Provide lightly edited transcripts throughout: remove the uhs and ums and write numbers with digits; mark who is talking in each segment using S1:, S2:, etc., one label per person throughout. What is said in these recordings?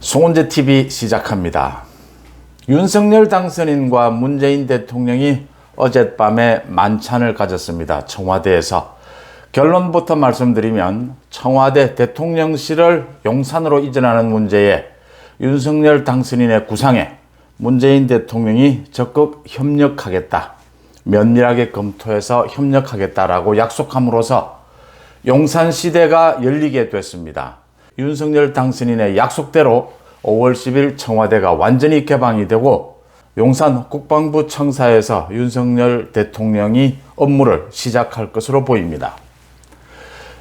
S1: 송원재 TV 시작합니다. 윤석열 당선인과 문재인 대통령이 어젯밤에 만찬을 가졌습니다. 청와대에서. 결론부터 말씀드리면 청와대 대통령실을 용산으로 이전하는 문제에 윤석열 당선인의 구상에 문재인 대통령이 적극 협력하겠다, 면밀하게 검토해서 협력하겠다라고 약속함으로써 용산 시대가 열리게 됐습니다. 윤석열 당선인의 약속대로 5월 10일 청와대가 완전히 개방이 되고 용산 국방부 청사에서 윤석열 대통령이 업무를 시작할 것으로 보입니다.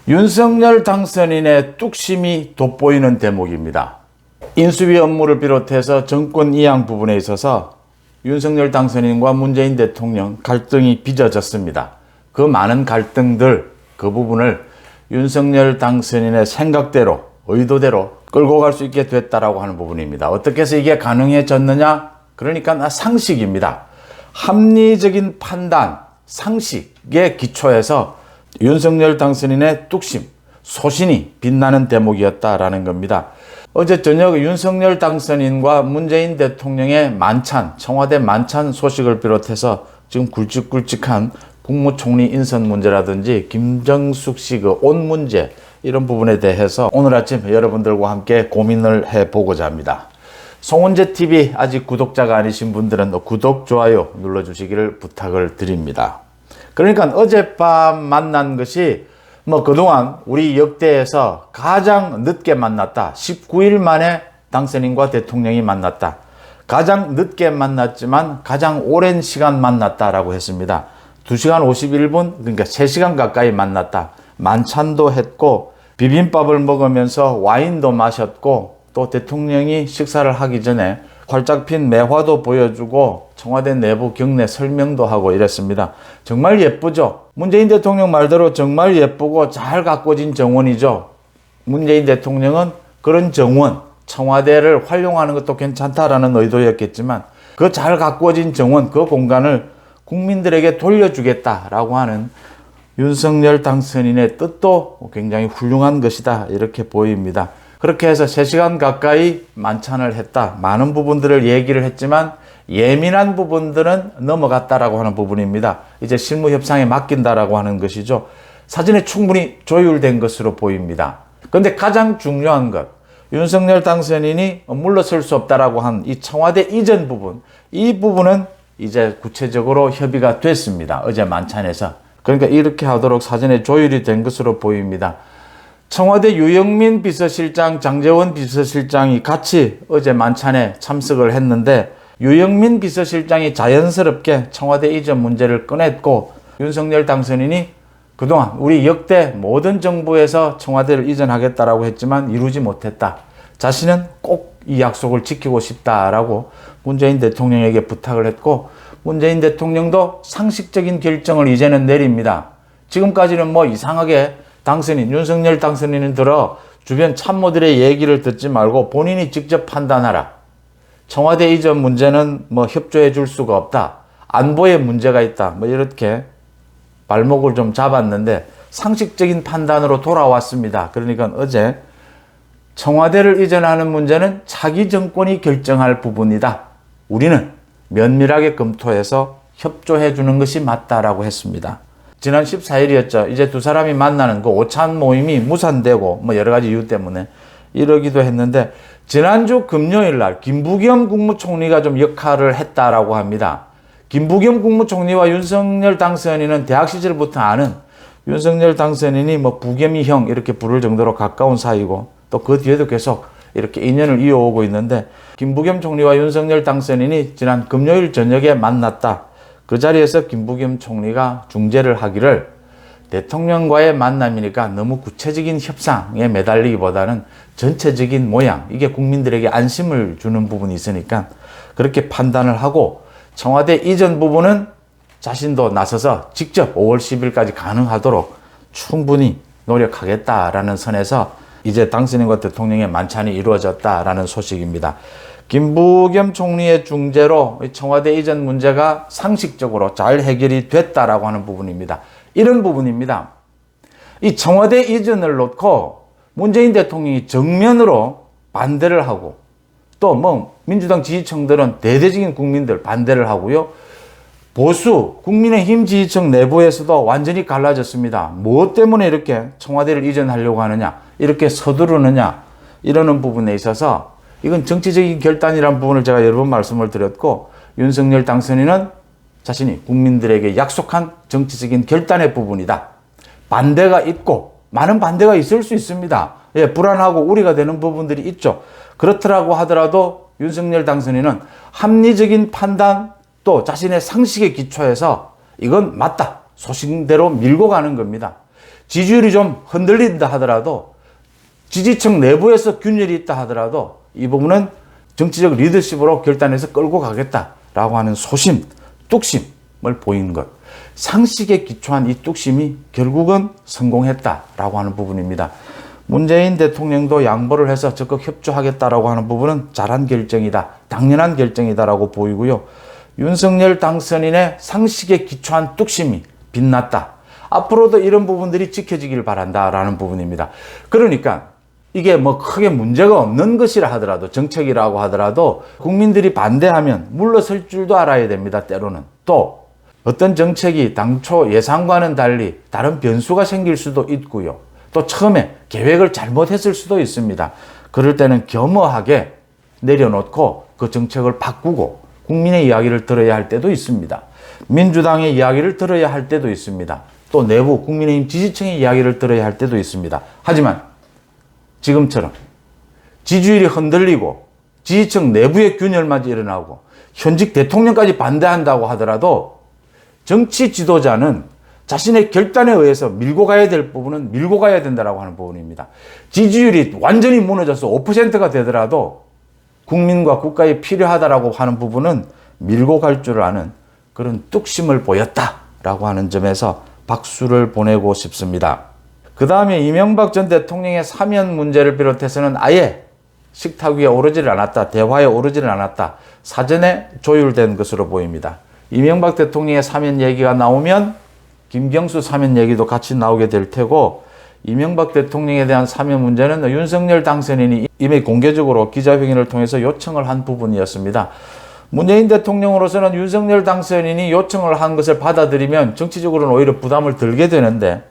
S1: 윤석열 당선인의 뚝심이 돋보이는 대목입니다. 인수위 업무를 비롯해서 정권 이양 부분에 있어서 윤석열 당선인과 문재인 대통령 갈등이 빚어졌습니다. 그 많은 갈등들, 그 부분을 윤석열 당선인의 생각대로, 의도대로 끌고 갈 수 있게 됐다라고 하는 부분입니다. 어떻게 해서 이게 가능해졌느냐? 그러니까 상식입니다. 합리적인 판단, 상식에 기초해서 윤석열 당선인의 뚝심, 소신이 빛나는 대목이었다라는 겁니다. 어제 저녁 윤석열 당선인과 문재인 대통령의 만찬, 청와대 만찬 소식을 비롯해서 지금 굵직굵직한 국무총리 인선 문제라든지 김정숙 씨 그 옷 문제, 이런 부분에 대해서 오늘 아침 여러분들과 함께 고민을 해보고자 합니다. 송원재 TV 아직 구독자가 아니신 분들은 구독, 좋아요 눌러주시기를 부탁을 드립니다. 그러니까 어젯밤 만난 것이 그동안 우리 역대에서 가장 늦게 만났다. 19일 만에 당선인과 대통령이 만났다. 가장 늦게 만났지만 가장 오랜 시간 만났다라고 했습니다. 2시간 51분, 그러니까 3시간 가까이 만났다. 만찬도 했고 비빔밥을 먹으면서 와인도 마셨고 또 대통령이 식사를 하기 전에 활짝 핀 매화도 보여주고 청와대 내부 경내 설명도 하고 이랬습니다. 정말 예쁘죠? 문재인 대통령 말대로 정말 예쁘고 잘 가꿔진 정원이죠. 문재인 대통령은 그런 정원, 청와대를 활용하는 것도 괜찮다라는 의도였겠지만 그 잘 가꿔진 정원, 그 공간을 국민들에게 돌려주겠다라고 하는 윤석열 당선인의 뜻도 굉장히 훌륭한 것이다, 이렇게 보입니다. 그렇게 해서 3시간 가까이 만찬을 했다. 많은 부분들을 얘기를 했지만 예민한 부분들은 넘어갔다라고 하는 부분입니다. 이제 실무 협상에 맡긴다라고 하는 것이죠. 사전에 충분히 조율된 것으로 보입니다. 그런데 가장 중요한 것, 윤석열 당선인이 물러설 수 없다라고 한 이 청와대 이전 부분, 이 부분은 이제 구체적으로 협의가 됐습니다. 어제 만찬에서. 그러니까 이렇게 하도록 사전에 조율이 된 것으로 보입니다. 청와대 유영민 비서실장, 장제원 비서실장이 같이 어제 만찬에 참석을 했는데 유영민 비서실장이 자연스럽게 청와대 이전 문제를 꺼냈고 윤석열 당선인이 그동안 우리 역대 모든 정부에서 청와대를 이전하겠다라고 했지만 이루지 못했다. 자신은 꼭 이 약속을 지키고 싶다라고 문재인 대통령에게 부탁을 했고 문재인 대통령도 상식적인 결정을 이제는 내립니다. 지금까지는 이상하게 당선인, 윤석열 당선인은 들어 주변 참모들의 얘기를 듣지 말고 본인이 직접 판단하라. 청와대 이전 문제는 협조해 줄 수가 없다. 안보에 문제가 있다. 이렇게 발목을 좀 잡았는데 상식적인 판단으로 돌아왔습니다. 그러니까 어제 청와대를 이전하는 문제는 차기 정권이 결정할 부분이다. 우리는 면밀하게 검토해서 협조해 주는 것이 맞다라고 했습니다. 지난 14일이었죠. 이제 두 사람이 만나는 그 오찬 모임이 무산되고 여러 가지 이유 때문에 이러기도 했는데 지난주 금요일 날 김부겸 국무총리가 좀 역할을 했다라고 합니다. 김부겸 국무총리와 윤석열 당선인은 대학 시절부터 아는, 윤석열 당선인이 부겸이 형 이렇게 부를 정도로 가까운 사이고 또 그 뒤에도 계속 이렇게 인연을 이어오고 있는데 김부겸 총리와 윤석열 당선인이 지난 금요일 저녁에 만났다. 그 자리에서 김부겸 총리가 중재를 하기를 대통령과의 만남이니까 너무 구체적인 협상에 매달리기보다는 전체적인 모양, 이게 국민들에게 안심을 주는 부분이 있으니까 그렇게 판단을 하고 청와대 이전 부분은 자신도 나서서 직접 5월 10일까지 가능하도록 충분히 노력하겠다라는 선에서 이제 당선인과 대통령의 만찬이 이루어졌다라는 소식입니다. 김부겸 총리의 중재로 청와대 이전 문제가 상식적으로 잘 해결이 됐다라고 하는 부분입니다. 이런 부분입니다. 이 청와대 이전을 놓고 문재인 대통령이 정면으로 반대를 하고 또 뭐 민주당 지지층들은 대대적인 국민들 반대를 하고요. 보수 국민의힘 지지층 내부에서도 완전히 갈라졌습니다. 무엇 때문에 이렇게 청와대를 이전하려고 하느냐, 이렇게 서두르느냐, 이러는 부분에 있어서 이건 정치적인 결단이라는 부분을 제가 여러 번 말씀을 드렸고, 윤석열 당선인은 자신이 국민들에게 약속한 정치적인 결단의 부분이다. 반대가 있고 많은 반대가 있을 수 있습니다. 예, 불안하고 우려가 되는 부분들이 있죠. 그렇더라고 하더라도 윤석열 당선인은 합리적인 판단 또 자신의 상식에 기초해서 이건 맞다, 소신대로 밀고 가는 겁니다. 지지율이 좀 흔들린다 하더라도, 지지층 내부에서 균열이 있다 하더라도 이 부분은 정치적 리더십으로 결단해서 끌고 가겠다라고 하는 소심, 뚝심을 보이는 것. 상식에 기초한 이 뚝심이 결국은 성공했다라고 하는 부분입니다. 문재인 대통령도 양보를 해서 적극 협조하겠다라고 하는 부분은 잘한 결정이다, 당연한 결정이다라고 보이고요. 윤석열 당선인의 상식에 기초한 뚝심이 빛났다. 앞으로도 이런 부분들이 지켜지길 바란다라는 부분입니다. 그러니까 이게 뭐 크게 문제가 없는 것이라 하더라도, 정책이라고 하더라도 국민들이 반대하면 물러설 줄도 알아야 됩니다. 때로는 또 어떤 정책이 당초 예상과는 달리 다른 변수가 생길 수도 있고요. 또 처음에 계획을 잘못했을 수도 있습니다. 그럴 때는 겸허하게 내려놓고 그 정책을 바꾸고 국민의 이야기를 들어야 할 때도 있습니다. 민주당의 이야기를 들어야 할 때도 있습니다. 또 내부 국민의힘 지지층의 이야기를 들어야 할 때도 있습니다. 하지만 지금처럼 지지율이 흔들리고 지지층 내부의 균열마저 일어나고 현직 대통령까지 반대한다고 하더라도 정치 지도자는 자신의 결단에 의해서 밀고 가야 될 부분은 밀고 가야 된다고 하는 부분입니다. 지지율이 완전히 무너져서 5%가 되더라도 국민과 국가에 필요하다라고 하는 부분은 밀고 갈 줄 아는 그런 뚝심을 보였다라고 하는 점에서 박수를 보내고 싶습니다. 그 다음에 이명박 전 대통령의 사면 문제를 비롯해서는 아예 식탁 위에 오르지를 않았다, 대화에 오르지를 않았다, 사전에 조율된 것으로 보입니다. 이명박 대통령의 사면 얘기가 나오면 김경수 사면 얘기도 같이 나오게 될 테고, 이명박 대통령에 대한 사면 문제는 윤석열 당선인이 이미 공개적으로 기자회견을 통해서 요청을 한 부분이었습니다. 문재인 대통령으로서는 윤석열 당선인이 요청을 한 것을 받아들이면 정치적으로는 오히려 부담을 덜게 되는데,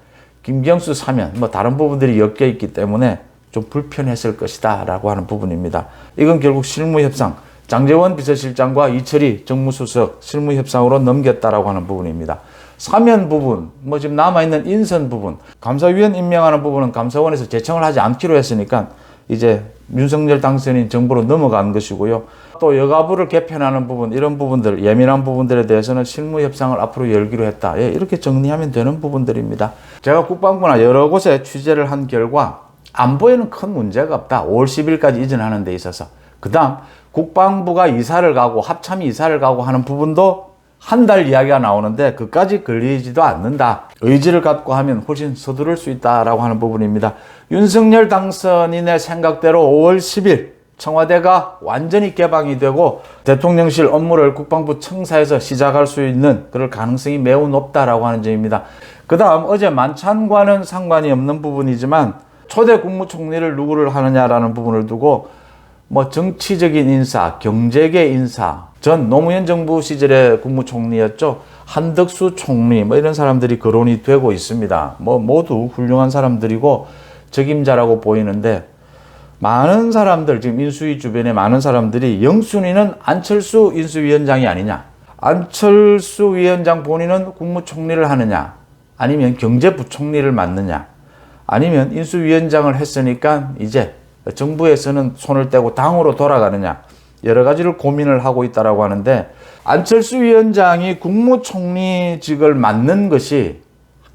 S1: 김경수 사면, 뭐 다른 부분들이 엮여 있기 때문에 좀 불편했을 것이다 라고 하는 부분입니다. 이건 결국 실무협상, 장제원 비서실장과 이철희 정무수석 실무협상으로 넘겼다라고 하는 부분입니다. 사면 부분, 뭐 지금 남아있는 인선 부분, 감사위원 임명하는 부분은 감사원에서 제청을 하지 않기로 했으니까 이제 윤석열 당선인 정부로 넘어간 것이고요. 또 여가부를 개편하는 부분, 이런 부분들, 예민한 부분들에 대해서는 실무협상을 앞으로 열기로 했다. 예, 이렇게 정리하면 되는 부분들입니다. 제가 국방부나 여러 곳에 취재를 한 결과 안보에는 큰 문제가 없다. 5월 10일까지 이전하는 데 있어서. 그 다음 국방부가 이사를 가고 합참이 이사를 가고 하는 부분도 한 달 이야기가 나오는데 그까지 걸리지도 않는다. 의지를 갖고 하면 훨씬 서두를 수 있다라고 하는 부분입니다. 윤석열 당선인의 생각대로 5월 10일 청와대가 완전히 개방이 되고 대통령실 업무를 국방부 청사에서 시작할 수 있는 그럴 가능성이 매우 높다라고 하는 점입니다. 그 다음 어제 만찬과는 상관이 없는 부분이지만 초대 국무총리를 누구를 하느냐라는 부분을 두고 뭐 정치적인 인사, 경제계 인사, 전 노무현 정부 시절의 국무총리였죠. 한덕수 총리, 뭐 이런 사람들이 거론이 되고 있습니다. 뭐 모두 훌륭한 사람들이고 적임자라고 보이는데, 많은 사람들, 지금 인수위 주변에 많은 사람들이 영순위는 안철수 인수위원장이 아니냐, 안철수 위원장 본인은 국무총리를 하느냐, 아니면 경제부총리를 맡느냐, 아니면 인수위원장을 했으니까 이제 정부에서는 손을 떼고 당으로 돌아가느냐, 여러 가지를 고민을 하고 있다라고 하는데, 안철수 위원장이 국무총리직을 맡는 것이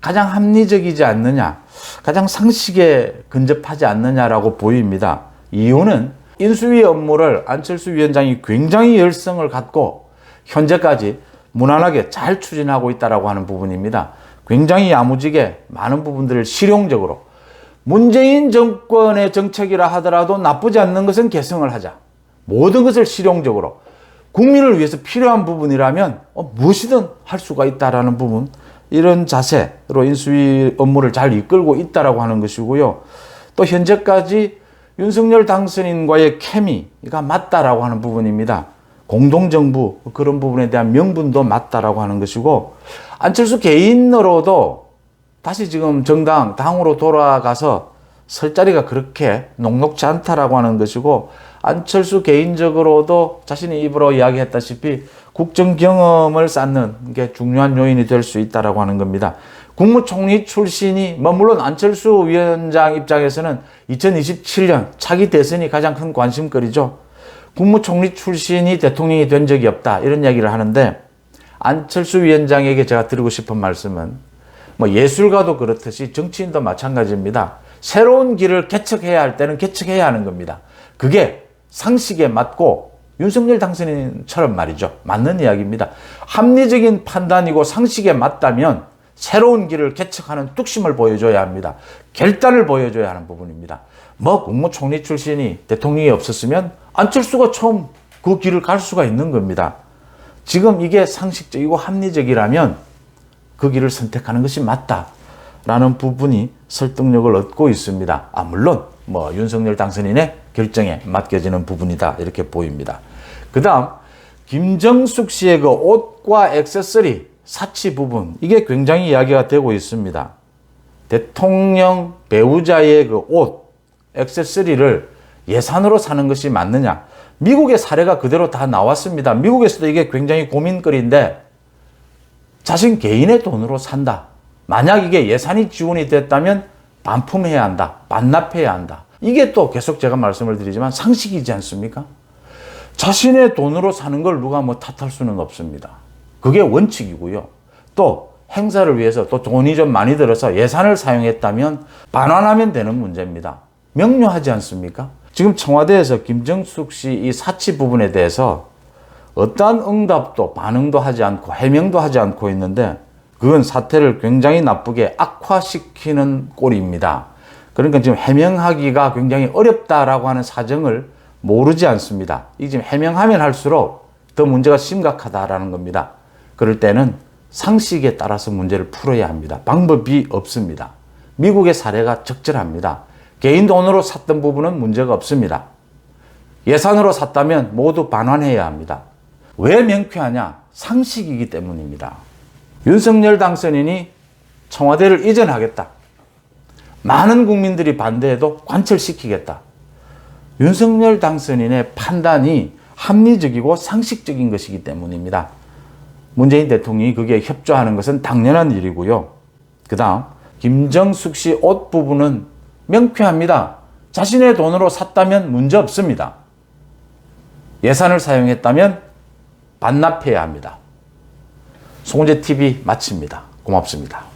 S1: 가장 합리적이지 않느냐, 가장 상식에 근접하지 않느냐라고 보입니다. 이유는 인수위 업무를 안철수 위원장이 굉장히 열성을 갖고 현재까지 무난하게 잘 추진하고 있다라고 하는 부분입니다. 굉장히 야무지게 많은 부분들을 실용적으로, 문재인 정권의 정책이라 하더라도 나쁘지 않는 것은 개성을 하자, 모든 것을 실용적으로 국민을 위해서 필요한 부분이라면 무엇이든 할 수가 있다라는 부분, 이런 자세로 인수위 업무를 잘 이끌고 있다라고 하는 것이고요. 또 현재까지 윤석열 당선인과의 케미가 맞다라고 하는 부분입니다. 공동정부 그런 부분에 대한 명분도 맞다라고 하는 것이고, 안철수 개인으로도 다시 지금 당으로 돌아가서 설 자리가 그렇게 녹록지 않다라고 하는 것이고, 안철수 개인적으로도 자신의 입으로 이야기했다시피 국정 경험을 쌓는 게 중요한 요인이 될 수 있다라고 하는 겁니다. 국무총리 출신이, 물론 안철수 위원장 입장에서는 2027년 차기 대선이 가장 큰 관심거리죠. 국무총리 출신이 대통령이 된 적이 없다, 이런 이야기를 하는데, 안철수 위원장에게 제가 드리고 싶은 말씀은, 예술가도 그렇듯이 정치인도 마찬가지입니다. 새로운 길을 개척해야 할 때는 개척해야 하는 겁니다. 그게 상식에 맞고, 윤석열 당선인처럼 말이죠. 맞는 이야기입니다. 합리적인 판단이고 상식에 맞다면 새로운 길을 개척하는 뚝심을 보여줘야 합니다. 결단을 보여줘야 하는 부분입니다. 국무총리 출신이 대통령이 없었으면 안철수가 처음 그 길을 갈 수가 있는 겁니다. 지금 이게 상식적이고 합리적이라면 그 길을 선택하는 것이 맞다라는 부분이 설득력을 얻고 있습니다. 물론 윤석열 당선인의 결정에 맡겨지는 부분이다, 이렇게 보입니다. 그 다음 김정숙 씨의 그 옷과 액세서리 사치 부분, 이게 굉장히 이야기가 되고 있습니다. 대통령 배우자의 그 옷, 액세서리를 예산으로 사는 것이 맞느냐? 미국의 사례가 그대로 다 나왔습니다. 미국에서도 이게 굉장히 고민거리인데, 자신 개인의 돈으로 산다. 만약 이게 예산이 지원이 됐다면 반품해야 한다. 반납해야 한다. 이게 또 계속 제가 말씀을 드리지만 상식이지 않습니까? 자신의 돈으로 사는 걸 누가 탓할 수는 없습니다. 그게 원칙이고요. 또 행사를 위해서 또 돈이 좀 많이 들어서 예산을 사용했다면 반환하면 되는 문제입니다. 명료하지 않습니까? 지금 청와대에서 김정숙 씨 이 사치 부분에 대해서 어떠한 응답도 반응도 하지 않고 해명도 하지 않고 있는데, 그건 사태를 굉장히 나쁘게 악화시키는 꼴입니다. 그러니까 지금 해명하기가 굉장히 어렵다라고 하는 사정을 모르지 않습니다. 이 지금 해명하면 할수록 더 문제가 심각하다라는 겁니다. 그럴 때는 상식에 따라서 문제를 풀어야 합니다. 방법이 없습니다. 미국의 사례가 적절합니다. 개인 돈으로 샀던 부분은 문제가 없습니다. 예산으로 샀다면 모두 반환해야 합니다. 왜 명쾌하냐? 상식이기 때문입니다. 윤석열 당선인이 청와대를 이전하겠다. 많은 국민들이 반대해도 관철시키겠다. 윤석열 당선인의 판단이 합리적이고 상식적인 것이기 때문입니다. 문재인 대통령이 거기에 협조하는 것은 당연한 일이고요. 그 다음 김정숙 씨 옷 부분은 명쾌합니다. 자신의 돈으로 샀다면 문제 없습니다. 예산을 사용했다면 반납해야 합니다. 송은재 TV 마칩니다. 고맙습니다.